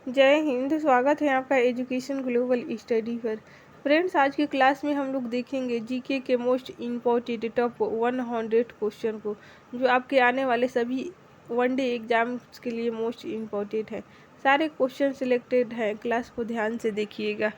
जय हिंद। स्वागत है आपका एजुकेशन ग्लोबल स्टडी पर। फ्रेंड्स, आज की क्लास में हम लोग देखेंगे जीके के मोस्ट इम्पोर्टेंट टॉप 100 क्वेश्चन को, जो आपके आने वाले सभी वनडे एग्जाम्स के लिए मोस्ट इम्पोर्टेंट है। सारे क्वेश्चन सिलेक्टेड हैं, क्लास को ध्यान से देखिएगा।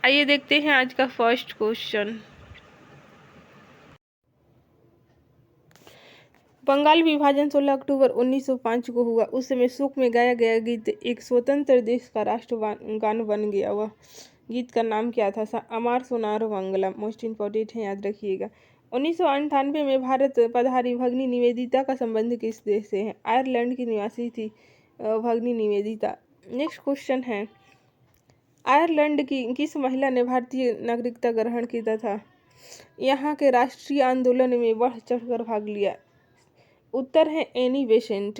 आइए देखते हैं आज का फर्स्ट क्वेश्चन। बंगाल विभाजन 16 अक्टूबर 1905 को हुआ। उस समय शोक में गाया गया गीत एक स्वतंत्र देश का राष्ट्रगान बन गया। वह गीत का नाम क्या था? अमार सोनार मंगलम। मोस्ट इम्पोर्टेंट है, याद रखिएगा। 1998 में भारत पधारी भगनी निवेदिता का संबंध किस देश से है? आयरलैंड की निवासी थी भगनी निवेदिता। नेक्स्ट क्वेश्चन है, आयरलैंड की किस महिला ने भारतीय नागरिकता ग्रहण की तथा यहाँ के राष्ट्रीय आंदोलन में बढ़ चढ़कर भाग लिया? उत्तर है एनी बेसेंट।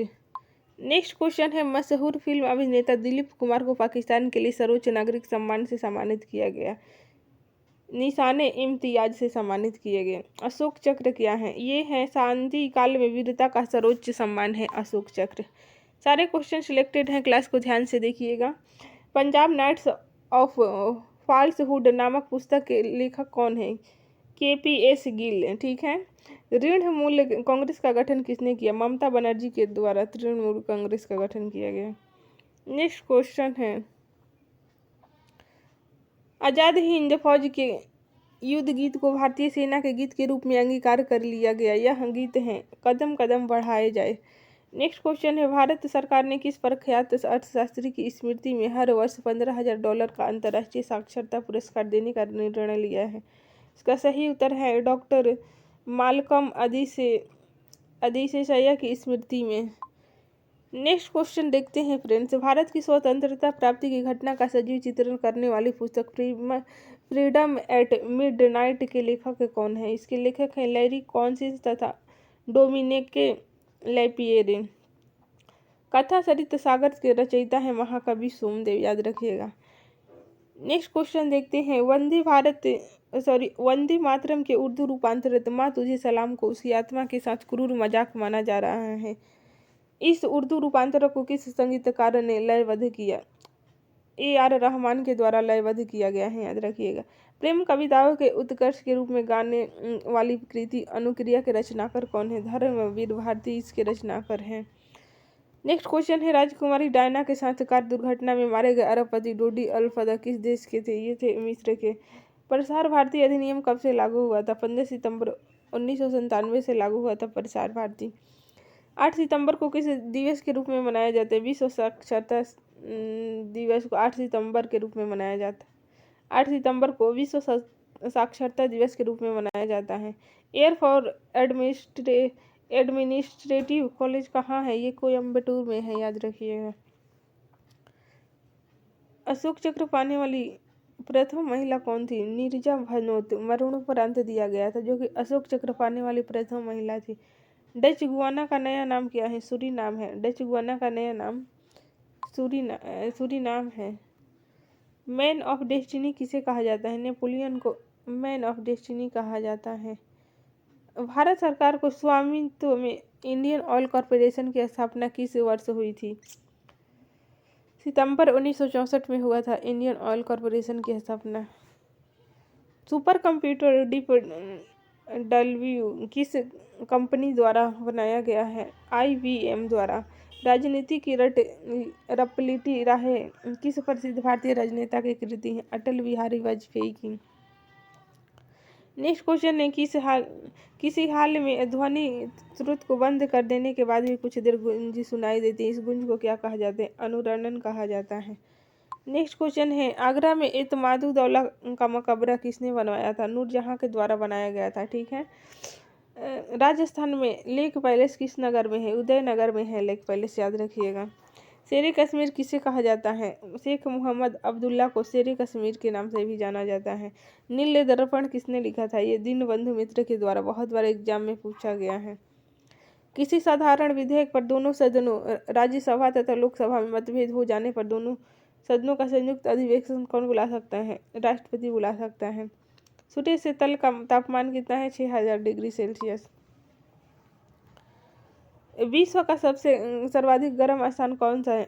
नेक्स्ट क्वेश्चन है, मशहूर फिल्म अभिनेता दिलीप कुमार को पाकिस्तान के लिए सर्वोच्च नागरिक सम्मान से सम्मानित किया गया। निशाने इम्तियाज से सम्मानित किए गए। अशोक चक्र क्या है? ये है शांति काल में वीरता का सर्वोच्च सम्मान है अशोक चक्र। सारे क्वेश्चन सिलेक्टेड हैं, क्लास को ध्यान से देखिएगा। पंजाब नाइट्स ऑफ फॉल्सहुड नामक पुस्तक के लेखक कौन है? KPS गिल। ठीक है। तृणमूल कांग्रेस का गठन किसने किया? ममता बनर्जी के द्वारा तृणमूल कांग्रेस का गठन किया गया। नेक्स्ट क्वेश्चन है, आजाद हिंद फौज के युद्ध गीत को भारतीय सेना के गीत के रूप में अंगीकार कर लिया गया। यह गीत है कदम कदम बढ़ाए जाए। नेक्स्ट क्वेश्चन है, भारत सरकार ने किस प्रख्यात अर्थशास्त्री की स्मृति में हर वर्ष $15,000 का अंतर्राष्ट्रीय साक्षरता पुरस्कार देने का निर्णय लिया है? इसका सही उत्तर है डॉक्टर मालकम अदिशेसैया की स्मृति में। नेक्स्ट क्वेश्चन देखते हैं फ्रेंड्स, भारत की स्वतंत्रता प्राप्ति की घटना का सजीव चित्रण करने वाली पुस्तक फ्रीडम एट मिडनाइट के लेखक कौन है? इसके लेखक हैं लैरी कॉन्सिस तथा डोमिनिके लैपिएरे। कथा सरित सागर के रचयिता है महाकवि सोमदेव, याद रखिएगा। नेक्स्ट क्वेश्चन देखते हैं, वंदे मातरम के उर्दू रूपांतरित माँ तुझे सलाम को उसकी आत्मा के साथ क्रूर मजाक माना जा रहा है। इस उर्दू रूपांतरण को किस संगीतकार ने लयबद्ध किया? AR रहमान के द्वारा लयबद्ध किया गया है, याद रखिएगा। प्रेम कविताओं के उत्कर्ष के रूप में गाने वाली कृति अनुक्रिया के रचनाकार कौन है? धर्मवीर भारती इसके रचनाकार हैं। नेक्स्ट क्वेश्चन है, राजकुमारी डायना के साथ कार दुर्घटना में मारे गए अरबपति डोडी अल-फदा किस देश के थे? ये थे मिस्र के। प्रसार भारती अधिनियम कब से लागू हुआ था? 15 सितंबर 1997 से लागू हुआ था प्रसार भारती। 8 सितंबर को किस दिवस के रूप में मनाया जाता है? विश्व साक्षरता दिवस को 8 सितंबर के रूप में मनाया जाता है। 8 सितंबर को विश्व साक्षरता दिवस के रूप में मनाया जाता है। एयर फॉर एडमिनिस्ट्रेटिव कॉलेज कहाँ है? ये कोयम्बटूर में है, याद रखिएगा। अशोक चक्र पाने वाली प्रथम महिला कौन थी? नीरजा भनोत। मरणोपरांत दिया गया था, जो कि अशोक चक्र पाने वाली प्रथम महिला थी। डच गुआना का नया नाम क्या है? सूरीनाम है। डच गुआना का नया नाम सूरीनाम है। मैन ऑफ डेस्टिनी किसे कहा जाता है? नेपोलियन को मैन ऑफ डेस्टिनी कहा जाता है। भारत सरकार को स्वामित्व में इंडियन ऑयल कॉरपोरेशन की स्थापना किस वर्ष हुई थी? सितंबर 1964 में हुआ था इंडियन ऑयल कॉरपोरेशन की स्थापना। सुपर कंप्यूटर डीप डब्ल्यू किस कंपनी द्वारा बनाया गया है? IBM द्वारा। राजनीति की रपलिटी राहें किस प्रसिद्ध भारतीय राजनेता की कृति है? अटल बिहारी वाजपेयी की। नेक्स्ट क्वेश्चन है, किसी हाल में ध्वनि स्रोत को बंद कर देने के बाद भी कुछ देर गूंज सुनाई देती है, इस गूंज को क्या कहा जाता है? अनुरणन कहा जाता है। नेक्स्ट क्वेश्चन है, आगरा में एतमादुद्दौला का मकबरा किसने बनवाया था? नूरजहां के द्वारा बनाया गया था। ठीक है। राजस्थान में लेक पैलेस किस नगर में है? उदयनगर में है लेक पैलेस, याद रखिएगा। शेर कश्मीर किसे कहा जाता है? शेख मोहम्मद अब्दुल्ला को शेर कश्मीर के नाम से भी जाना जाता है। नील दर्पण किसने लिखा था? ये दीनबंधु मित्र के द्वारा बहुत बार एग्जाम में पूछा गया है। किसी साधारण विधेयक पर दोनों सदनों राज्यसभा तथा लोकसभा में मतभेद हो जाने पर दोनों सदनों का संयुक्त अधिवेशन कौन बुला सकता है? राष्ट्रपति बुला सकता है। सूर्य से तल का तापमान कितना है? 6000 डिग्री सेल्सियस। विश्व का सबसे सर्वाधिक गर्म स्थान कौन सा है?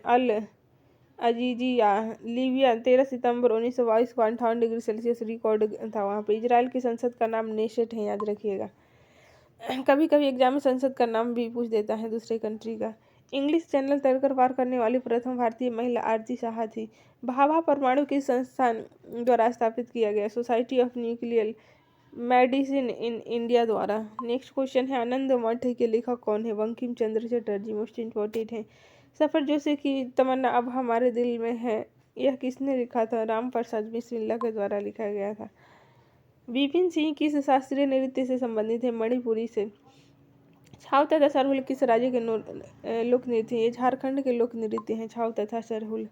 अजीजिया लीबिया 13 सितंबर 1922 को 58 डिग्री सेल्सियस रिकॉर्ड था वहाँ पे। इजराइल की संसद का नाम नेशेट है, याद रखिएगा। कभी कभी एग्जाम में संसद का नाम भी पूछ देता है दूसरे कंट्री का। इंग्लिश चैनल तैरकर पार करने वाली प्रथम भारतीय महिला आरती शाह थी। भाभा परमाणु किस संस्थान द्वारा स्थापित किया गया? Society of nuclear medicine in India द्वारा। नेक्स्ट क्वेश्चन है, आनंद मठ के लेखक कौन है? बंकिम चंद्र चटर्जी। मोस्ट इम्पोर्टेंट है। सफर जोशी की तमन्ना अब हमारे दिल में है, यह किसने लिखा था? राम प्रसाद बिस्मिल्ला के द्वारा लिखा गया था। विपिन सिंह किस शास्त्रीय नृत्य से संबंधित है? मणिपुरी से। छाव तथा सरहुल किस राज्य के लोक नृत्य हैं? ये झारखंड के लोक नृत्य हैं, छाव तथा सरहुल।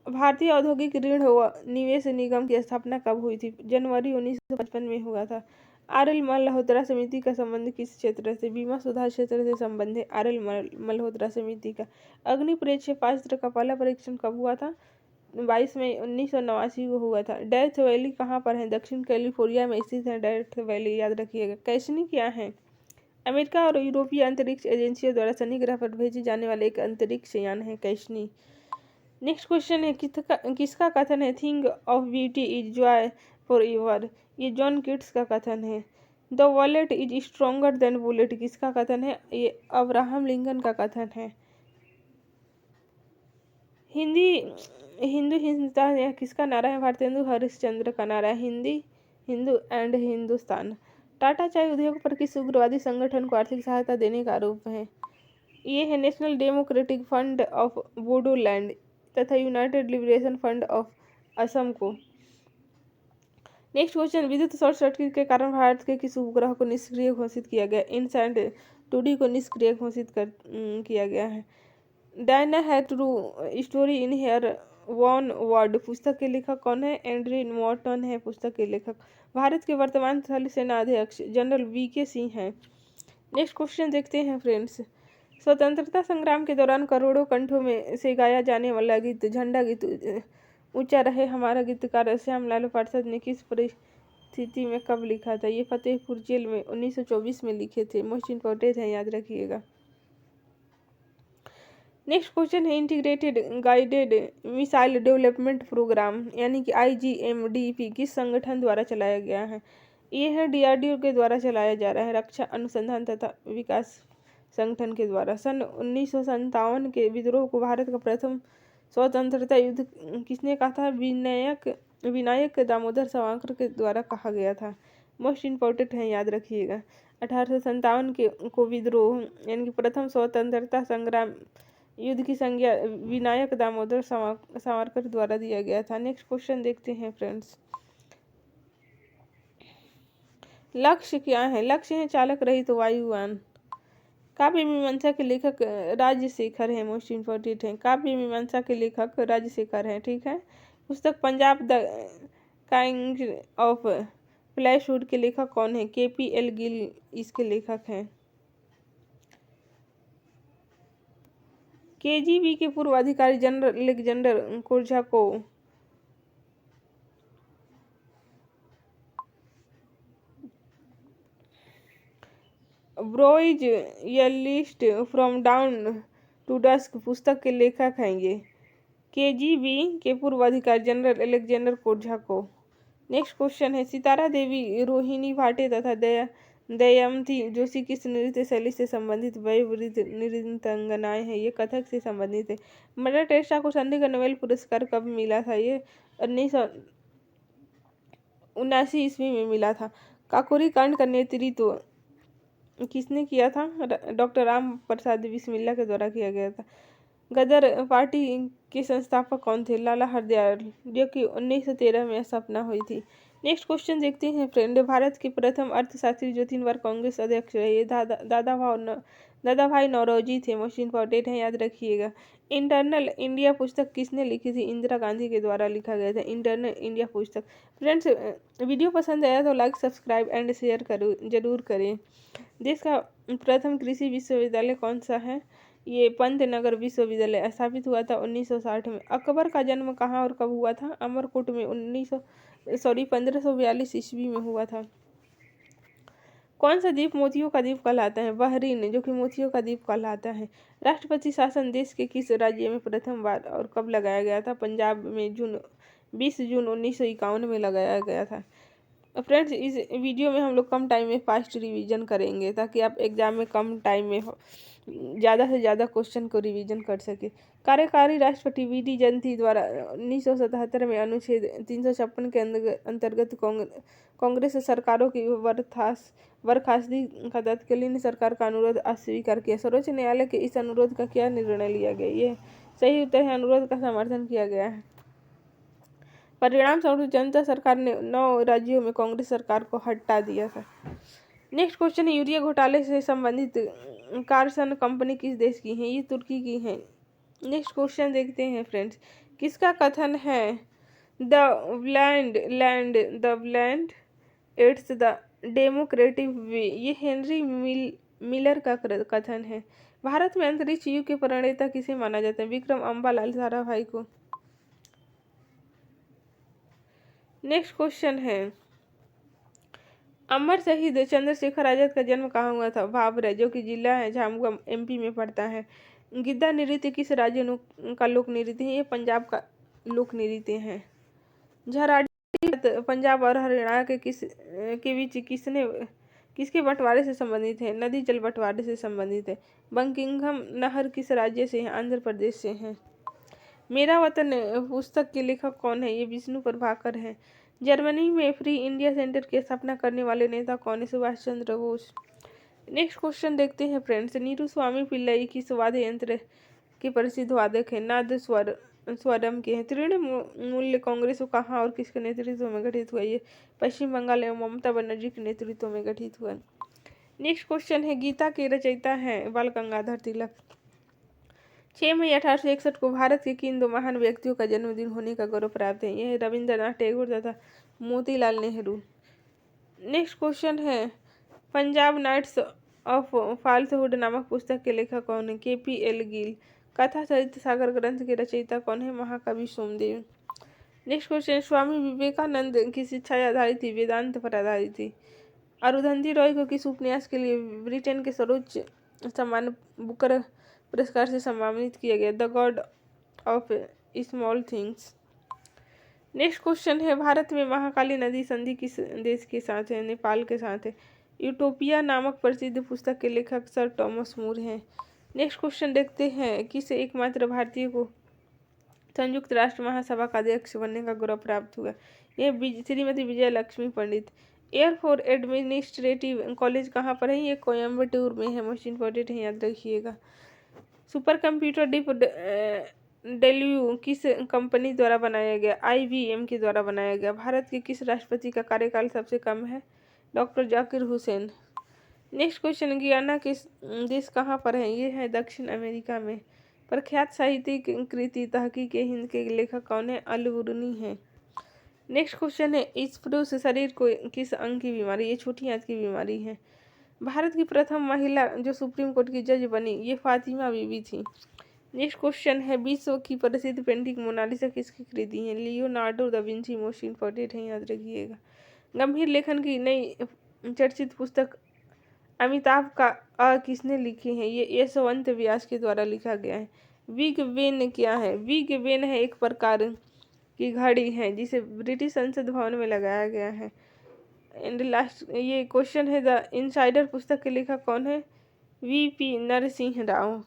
भारतीय औद्योगिक ऋण व निवेश निगम की स्थापना कब हुई थी? जनवरी 1955 में हुआ था। आरएल मल्होत्रा समिति का संबंध किस क्षेत्र से? बीमा सुधार क्षेत्र से संबंध है आरएल मल्होत्रा समिति का। अग्नि प्रक्षेपास्त्र का पहला परीक्षण कब हुआ था? 22 मई 1989 को हुआ था। डेथ वैली कहाँ पर है? दक्षिण कैलिफोर्निया में स्थित है डेथ वैली, याद रखिएगा। कैसनी क्या है? अमेरिका और यूरोपीय अंतरिक्ष एजेंसियों द्वारा शनि ग्रह पर भेजे जाने वाले एक अंतरिक्ष यान है कैसनी। नेक्स्ट क्वेश्चन है, किसका कथन है thing of beauty is Joy for ever? ये जॉन किट्स का कथन है। The wallet is stronger then bullet किसका कथन है? ये अब्राहम लिंकन का कथन है। हिंदू हिंदुस्ता यह किसका नारा है? भारतेंदु हरिश्चंद्र का नारा है। हिंदू एंड हिंदुस्तान। टाटा चाय उद्योग पर किस उग्रवादी संगठन को आर्थिक सहायता देने का आरोप है? ये है National Democratic Front of Bodoland तथा United Liberation Front of Assam को। नेक्स्ट क्वेश्चन, विद्युत शॉर्ट सर्किट के कारण भारत के किस उपग्रह को निष्क्रिय घोषित किया गया? इनसैट 2D को निष्क्रिय घोषित किया गया है। Diana had true story in here one word पुस्तक के लेखक कौन है? एंड्री मॉर्टन है पुस्तक के लेखक। भारत के वर्तमान थल सेना अध्यक्ष जनरल वीके सिंह हैं। नेक्स्ट क्वेश्चन देखते हैं फ्रेंड्स। स्वतंत्रता संग्राम के दौरान करोड़ों कंठों में से गाया जाने वाला गीत झंडा गीत ऊंचा रहे हमारा गीतकार श्यामलाल पार्षद ने किस परिस्थिति में कब लिखा था? ये फतेहपुर जेल में 1924 में लिखे थे। मोस्ट इम्पोर्टेंट है, याद रखिएगा। नेक्स्ट क्वेश्चन है, integrated guided missile development programme यानी कि IGMDP किस संगठन द्वारा चलाया गया है? ये है DRDO के द्वारा चलाया जा रहा है, रक्षा अनुसंधान तथा विकास संगठन के द्वारा। सन 1957 के विद्रोह को भारत का प्रथम स्वतंत्रता युद्ध किसने कहा था? विनायक दामोदर सावरकर के द्वारा कहा गया था। मोस्ट इम्पोर्टेंट है, याद रखिएगा। 1857 के को विद्रोह यानी कि प्रथम स्वतंत्रता संग्राम युद्ध की संज्ञा विनायक दामोदर सावरकर द्वारा दिया गया था। नेक्स्ट क्वेश्चन देखते हैं फ्रेंड्स। लक्ष्य क्या है? लक्ष्य है चालक रहित वायुयान। काव्य मीमांसा के लेखक राजशेखर है। मोस्ट इम्पोर्टेंट है, काव्य मीमांसा के लेखक राजशेखर है। ठीक है। पुस्तक पंजाब द काइंग ऑफ फ्लैशहुड के लेखक कौन है? KPL गिल इसके लेखक हैं। KGB के पूर्व अधिकारी general Alexander Korzhakov Boris Yeltsin from dawn to dusk पुस्तक के लेखक हैं ये KGB के पूर्व अधिकारी general Alexander Korzhakov. Next question है, सितारा देवी रोहिणी भाटे तथा दयमती जोशी किस नृत्य शैली से संबंधित वयोवृद्ध नृत्यांगनाएं हैं? ये कथक से संबंधित है। मदर टेरेसा को शांति का नोबेल पुरस्कार कब मिला था? ये 1979 ईस्वी में मिला था। काकोरी कांड का नेतृत्व किसने किया था? डॉक्टर राम प्रसाद बिस्मिल्ला के द्वारा किया गया था। गदर पार्टी के संस्थापक कौन थे? लाला हरदयाल, जो कि 1913 में स्थापना हुई थी। नेक्स्ट क्वेश्चन देखते हैं फ्रेंड। भारत के प्रथम अर्थशास्त्री जो 3 बार कांग्रेस अध्यक्ष रहे, ये दादा भाई नौरोजी थे। मोस्ट इम्पोर्टेंट है, याद रखिएगा। इंटरनल इंडिया पुस्तक किसने लिखी थी? इंदिरा गांधी के द्वारा लिखा गया था इंटरनल इंडिया पुस्तक। फ्रेंड्स, वीडियो पसंद आया तो लाइक सब्सक्राइब एंड शेयर जरूर करें। देश का प्रथम कृषि विश्वविद्यालय कौन सा है? ये पंतनगर विश्वविद्यालय स्थापित हुआ था 1960 में। अकबर का जन्म कहाँ और कब हुआ था? अमरकोट में 1542 ईस्वी में हुआ था। कौन सा द्वीप मोतियों का द्वीप कहलाता है? बहरीन, जो कि मोतियों का द्वीप कहलाता है। राष्ट्रपति शासन देश के किस राज्य में प्रथम बार और कब लगाया गया था? पंजाब में 20 जून 1951 में लगाया गया था। फ्रेंड्स, इस वीडियो में हम लोग कम टाइम में फास्ट रिवीजन करेंगे ताकि आप एग्जाम में कम टाइम में ज़्यादा से ज़्यादा क्वेश्चन को रिवीजन कर सके। कार्यकारी राष्ट्रपति वी.डी. जयंती द्वारा 1977 में अनुच्छेद 356 के अंतर्गत कांग्रेस सरकारों की बर्खास्तगी का तत्कालीन सरकार का अनुरोध अस्वीकार किया। सर्वोच्च न्यायालय के इस अनुरोध का क्या निर्णय लिया गया? ये सही उत्तर है, अनुरोध का समर्थन किया गया है। परिणाम स्वरूप जनता सरकार ने 9 राज्यों में कांग्रेस सरकार को हटा दिया था। नेक्स्ट क्वेश्चन है, यूरिया घोटाले से संबंधित कार्सन कंपनी किस देश की है? ये तुर्की की है। नेक्स्ट क्वेश्चन देखते हैं फ्रेंड्स, किसका कथन है the bland it's the democratic way? ये हेनरी मिलर का कथन है। भारत में अंतरिक्ष युग के प्रणेता किसे माना जाता है? विक्रम अम्बालाल साराभाई को। नेक्स्ट क्वेश्चन है, अमर शहीद चंद्रशेखर आजाद का जन्म कहाँ हुआ था? भाभरा, जो कि जिला है झाबुआ, एमपी में पड़ता है। गिद्दा नृत्य किस राज्य का लोक नृत्य है? ये पंजाब का लोक नृत्य है। झराड़ी पंजाब और हरियाणा के बीच किसके बंटवारे से संबंधित है? नदी जल बंटवारे से संबंधित है। बंकिंघम नहर किस राज्य से है? आंध्र प्रदेश से है। मेरा वतन पुस्तक के लेखक कौन है? ये विष्णु प्रभाकर है। जर्मनी में फ्री इंडिया सेंटर की स्थापना करने वाले नेता कौन है? सुभाष चंद्र बोस। नेक्स्ट क्वेश्चन देखते हैं फ्रेंड्स, नीरू स्वामी पिल्लई किस वाद्य यंत्र के प्रसिद्ध वादक है? नाद स्वरम के हैं। तृणमूल कांग्रेस कहाँ और किसके नेतृत्व में गठित हुआ? ये पश्चिम बंगाल एवं ममता बनर्जी के नेतृत्व में गठित हुआ। नेक्स्ट क्वेश्चन है, गीता के रचयिता हैं? बाल गंगाधर तिलक। 6 मई 1861 को भारत के किन 2 महान व्यक्तियों का जन्मदिन होने का गौरव प्राप्त है? यह रविंद्रनाथ टैगोर तथा मोतीलाल नेहरू। नेक्स्ट क्वेश्चन है, पंजाब नाइट्स ऑफ फाल्सहुड नामक पुस्तक के लेखक कौन है? KPL गिल। कथा साहित्य सागर ग्रंथ के रचयिता कौन है? महाकवि सोमदेव। नेक्स्ट क्वेश्चन, स्वामी विवेकानंद की शिक्षा आधारित थी? वेदांत पर आधारित थी। अरुंधति रॉय को किस उपन्यास के लिए ब्रिटेन के सर्वोच्च सम्मान बुकर पुरस्कार से सम्मानित किया गया? The God of small things. Next question है, भारत में महाकाली नदी संधि किस देश के साथ है? नेपाल के साथ है। यूटोपिया नामक प्रसिद्ध पुस्तक के लेखक सर टॉमस मूर हैं। नेक्स्ट क्वेश्चन देखते हैं, किस एकमात्र भारतीय को संयुक्त राष्ट्र महासभा का अध्यक्ष बनने का गौरव प्राप्त हुआ? यह श्रीमती विजय लक्ष्मी पंडित। एयरफोर्स एडमिनिस्ट्रेटिव कॉलेज कहाँ पर है? ये कोयम्बटूर में है। मोस्ट इंपॉर्टेंट है, याद रखिएगा। सुपर कंप्यूटर डीप डेल्यू किस कंपनी द्वारा बनाया गया? IBM के द्वारा बनाया गया। भारत के किस राष्ट्रपति का कार्यकाल सबसे कम है? Doctor Zakir Hussain. Next question, गियाना किस देश कहाँ पर है? ये है दक्षिण अमेरिका में। प्रख्यात साहित्यिक कृति तहकीक हिंद के लेखक कौन है? अल-बुरूनी है। नेक्स्ट क्वेश्चन है, इस पुरुष शरीर को किस अंग की बीमारी? ये छोटी आंत की बीमारी है। भारत की प्रथम महिला जो सुप्रीम कोर्ट की जज बनी, ये फातिमा बीबी थी। नेक्स्ट क्वेश्चन है, विश्व की प्रसिद्ध पेंटिंग मोनालिसा किसकी कृति है? Leonardo da Vinci. Most important है, याद रखिएगा। गंभीर लेखन की नई चर्चित पुस्तक अमिताभ का किसने लिखी है? ये यशवंत व्यास के द्वारा लिखा गया है। बिग बेन क्या है? बिग बेन है एक प्रकार की घड़ी है जिसे ब्रिटिश संसद भवन में लगाया गया है। एंड लास्ट ये क्वेश्चन है, द इनसाइडर पुस्तक के लेखक कौन है? VP नरसिंह राव।